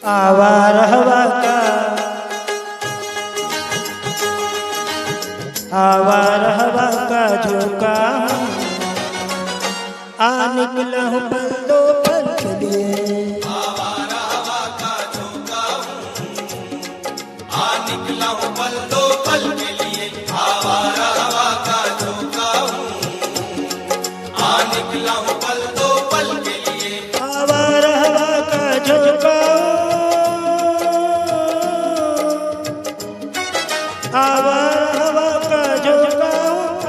आवार हवा का आवार हवा का झोंका हूँ, आ निकला हूँ पल दो पल के लिए। आवार हवा का झोंका हूँ, आ निकला हूँ पल दो पल के लिए। आवार हवा का झोंका हूँ, आ निकला हूँ पल दो पल के लिए। आवार हवा का झोंका आवार हवा का झोंका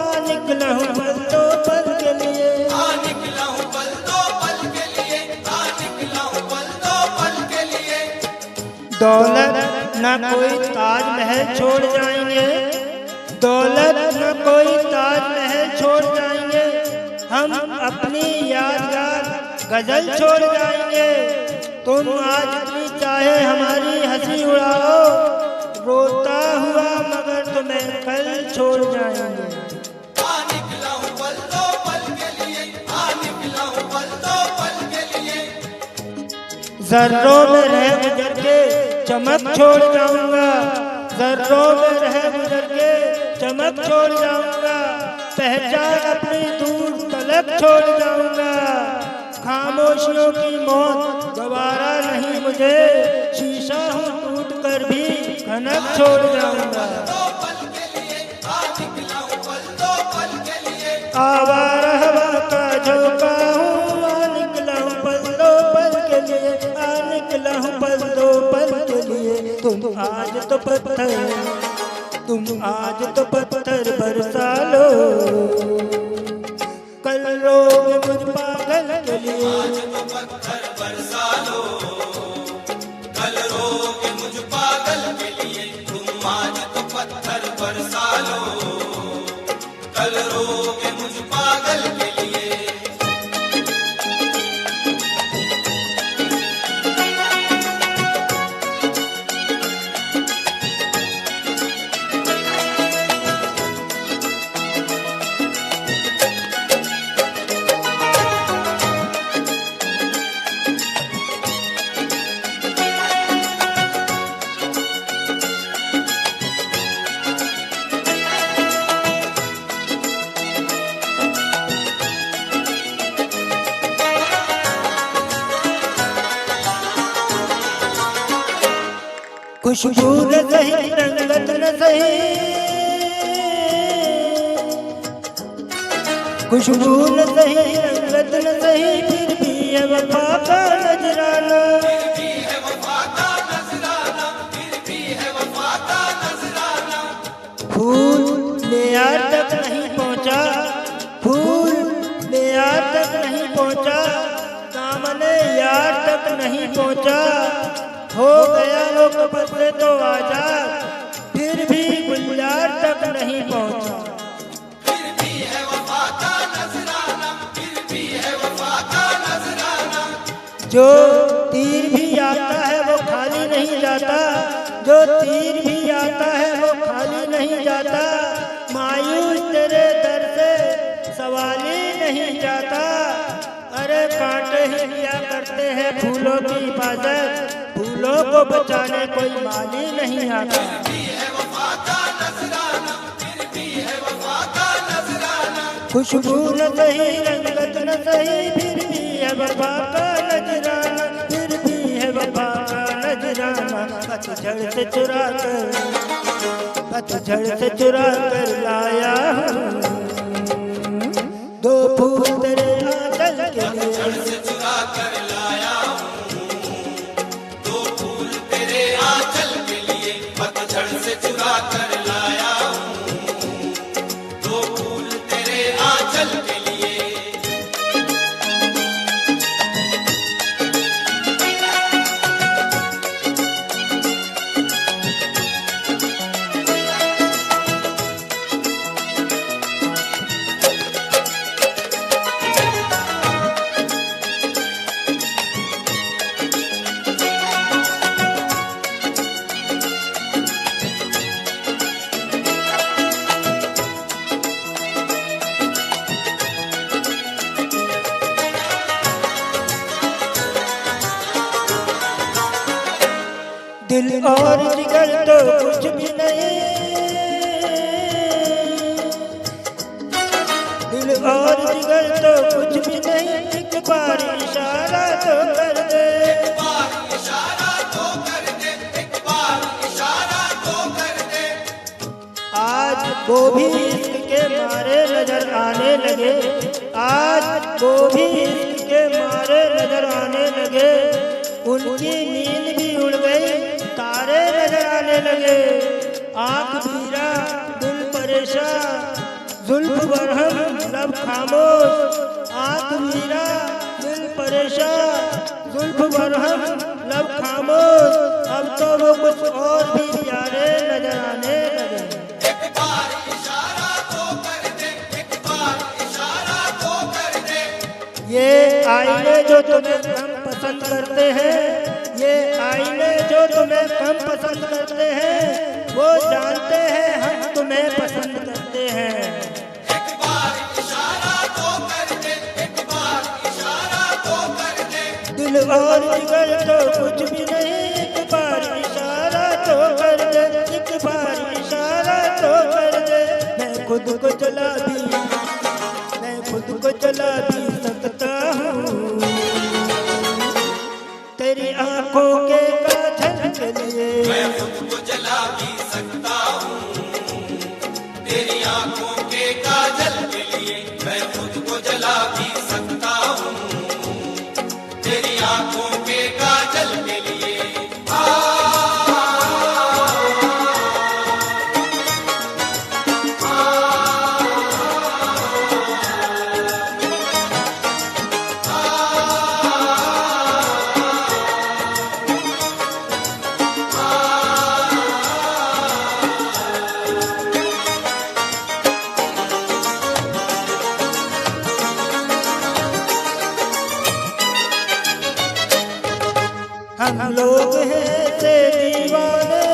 आ निकला हूँ पल दो पल के लिए। आ निकला हूँ पल दो पल के लिए, आ निकला हूँ पल दो पल के लिए। दौलत न कोई ताजमहल छोड़ जाएंगे, दौलत न कोई ताजमहल छोड़ जाएंगे, हम अपनी यादगार गजल छोड़ जाएंगे। तुम आज अपनी चाहे हमारी हंसी उड़ाओ, रोता हुआ मगर तुम्हें कल छोड़ जाएंगे। आ निकला हूँ पल दो पल के लिए, आ निकला हूँ पल दो पल के लिए। जर्रों में रह गुजर के चमक छोड़ जाऊंगा, जर्रों में रह गुजर के चमक छोड़ जाऊंगा, पहचान अपनी दूर तलक छोड़ जाऊंगा। खामोशियों की मौत गवारा नहीं मुझे, शीशा हूँ टूट कर भी खनक छोड़ जाऊंगा। दो पल के लिए, आ निकला हूँ पल दो पल के लिए। आवार हवा का झोंका हूँ, आ निकला हूँ पल दो पल के लिए, आ निकला हूँ पल दो पल के लिए। तुम आज तो पत्थर बरसा लो, कल रोग मुझ पागल के लिए। आज तो पत्थर बरसा लो, कल रोगे मुझ पागल के लिए। तुम आज तो पत्थर बरसा लो, कल रोगे मुझ पागल के लिए। खुशबू न सही रंगत न सही, खुशबू न सही रंगत न सही, फिर भी है वफा का नजराना। फिर भी है वफा का नजराना, फिर भी है वफा का नजराना। फूल मेयार तक नहीं पहुँचा, फूल मेयार तक नहीं पहुँचा, दामने यार तक नहीं पहुँचा, हो गया वो कब्र से तो आजाद, फिर भी गुलजार तक नहीं पहुँचा। फिर भी है वफा का नजराना, फिर भी है वफा का नजराना। जो तीर भी आता है वो खाली नहीं जाता, जो तीर भी आता है वो खाली नहीं जाता, मायूस तेरे दर से सवाल ही नहीं जाता। अरे कांटे ही किया करते हैं फूलों की हिफाजत, फूलों को बचाने कोई माली नहीं आता। फिर भी है वफा का नजराना, फिर भी है वफा का नजराना। खुशबू न सही रंगत न सही, फिर भी है वफा का नजराना, फिर भी है वफा का नजराना। पतझड़ से चुरा कर लाया हूँ, दो फूल तेरे आंचल के लिए। पतझड़ से चुरा कर लाया हूँ, दो फूल तेरे आंचल के लिए। पतझड़ से चुरा कर लाया हूँ, दो फूल तेरे आंचल के लिए। दिल और जिगर तो कुछ भी नहीं, दिल और जिगर तो कुछ भी नहीं, एक बार इशारा तो कर दे, एक बार इशारा तो कर दे, एक बार इशारा तो कर दे। आज वो भी इश्क के मारे नजर आने लगे, आज वो भी इश्क के मारे नजर आने लगे, उनकी नींद भी उड़ गई, तारे नजर आने लगे। आँख भीरा दिल परेशान, जुल्फ बरहम लब खामोश, आँख भीरा दिल परेशान, जुल्फ बरहम लब खामोश, अब तो वो कुछ और भी प्यारे नजर आने लगे। एक बार इशारा तो कर दे, एक बार इशारा तो कर दे। ये आईने जो तुम्हें कम पसंद करते हैं, ये आईने जो तुम्हें कम पसंद करते हैं, वो जानते हैं हम तुम्हें पसंद करते हैं। एक बार इशारा तो कर दे, एक बार इशारा तो कर दे। दिल और जिगर तो कुछ भी नहीं, एक बार इशारा तो कर दे, एक बार इशारा तो कर दे। मैं खुद को चला भी, मैं खुद को चला भी सकता हूँ, तेरी आंखों के काजल के लिए। मैं खुद को जला भी सकता हूँ, तेरी आंखों के काजल के लिए। मैं खुद को जला भी सकता हूँ, तेरी आंखों के काजल के लिए। हम लोग हैं से दीवाने,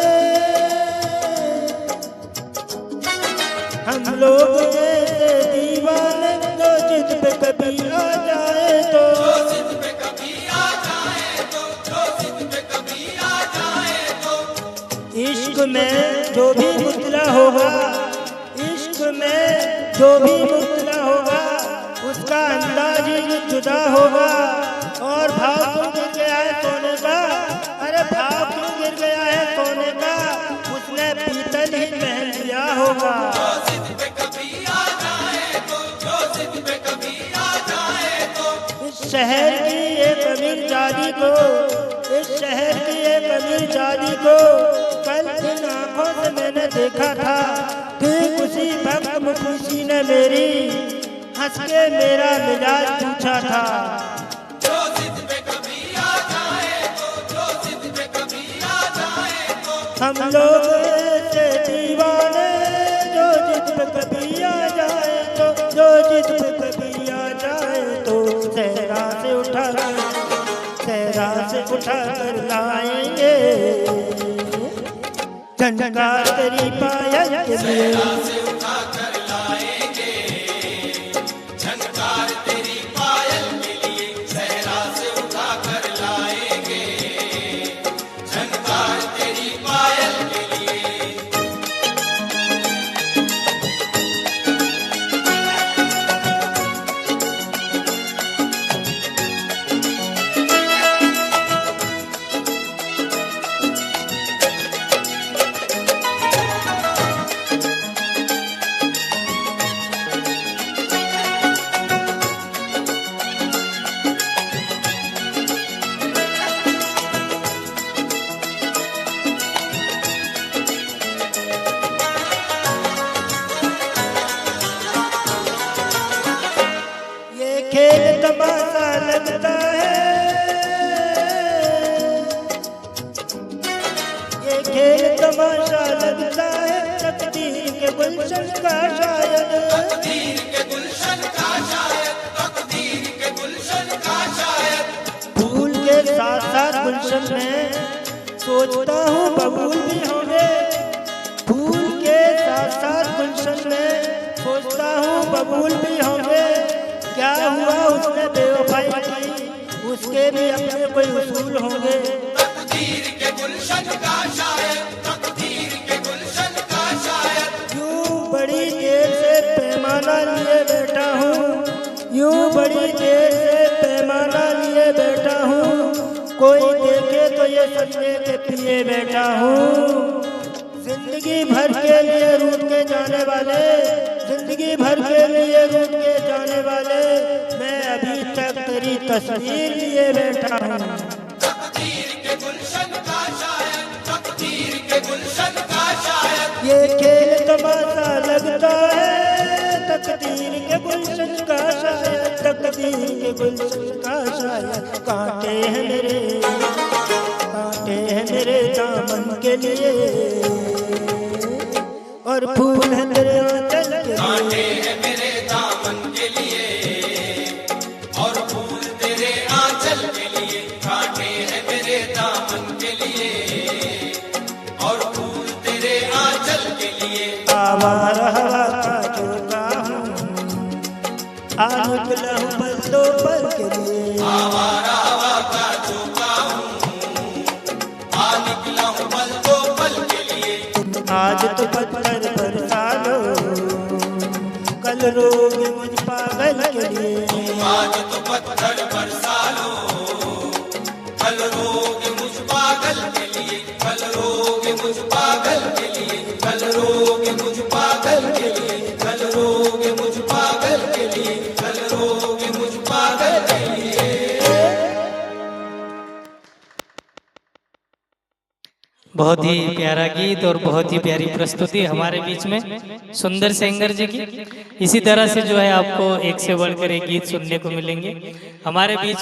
हम लोग हैं से दीवाने, जो जिद पे कभी आ जाए तो, जो जिद पे कभी आ जाए तो, जो जिद पे कभी आ जाए तो। इश्क में जो भी मुतला होगा, इश्क में जो भी मुतला होगा, उसका अंदाज ही जुदा होगा। और भाव क्यों गिर गया है सोने का, अरे भाव क्यों गिर गया है सोने का, उसने पीतल ही पहन लिया होगा। जो जिद पे कभी आ जाए तो, जो जिद पे कभी आ जाए तो। इस शहर की एक अमीर जादी को, इस शहर की एक अमीर जादी को कल इन आंखों से मैंने देखा था, ठीक उसी वक्त मुखलिसी ने मेरी हंस के मेरा मिजाज पूछा था। जो जिद पे कभी आ जाए तो, जो जिद पे कभी आ जाए तो। हम लोग ऐसे दीवाने, जो जिद पे कभी आ जाए तो, जो जिद पे कभी आ जाए तो। सहरा से उठा कर, सहरा से उठा कर लाएंगे, झनकार तेरी पायल के लिए। से उठा कर लाएंगे, झनकार तेरी पायल के लिए। सहरा से उठा कर लाएंगे, झनकार तेरी पायल के लिए। ये खेल तमाशा लगता है, ये खेल तमाशा लगता है, तकदीर के गुलशन का शायद। तकदीर के गुलशन का शायद, तकदीर के गुलशन का शायद। फूल के साथ साथ गुलशन में सोचता हूँ बबूल भी होंगे, फूल के साथ साथ गुलशन में सोचता हूँ बबूल भी होंगे। क्या हुआ उसने बेवफाई की, उसके भी अपने कोई उसूल होंगे। तकदीर के गुलशन का शायर, तकदीर के गुलशन का शायर। यूं बड़ी देर से पैमाना लिए बैठा हूँ, यूं बड़ी देर से पैमाना लिए बैठा हूँ, कोई देखे तो ये समझे के पिए बैठा हूँ। जिंदगी भर के लिए रूठ के जाने वाले, जिंदगी भर के लिए रूठ के जाने वाले, मैं अभी तक तेरी तस्वीर लिए बैठा हूँ। तकदीर के गुलशन का शायर, तकदीर के गुलशन का शायर। ये खेल तमाशा लगता है, तकदीर के गुलशन का शायर, तकदीर के गुलशन का शायर। कांटे हैं मेरे, कांटे हैं मेरे दामन के लिए, और फूल है तेरे आंचल के कांटे लिए। हैं मेरे दामन के लिए, और फूल तेरे आंचल के लिए। कांटे हैं मेरे दामन के लिए, और फूल तेरे आंचल के लिए। आवारा हवा का झोंका हूँ, आ निकला हूँ पल दो पल के लिए। आवारा हवा का झोंका हूँ, आ निकला हूँ पल दो पल के लिए। आज तो पत्थर बरसा लो, कल रोगे मुझ पागल के लिए। आज तो पत्थर बरसा लो, कल रोगे मुझ पागल के लिए। कल रोगे मुझ पागल के लिए, कल रोगे मुझ पागल के लिए। कल रोगे मुझ पागल के लिए, कल रोगे मुझ पागल के लिए। बहुत ही प्यारा गीत और बहुत ही प्यारी प्रस्तुति हमारे बीच में सुंदर सिंगर जी की। इसी तरह से जो है आपको एक से बढ़कर एक गीत सुनने को मिलेंगे हमारे बीच।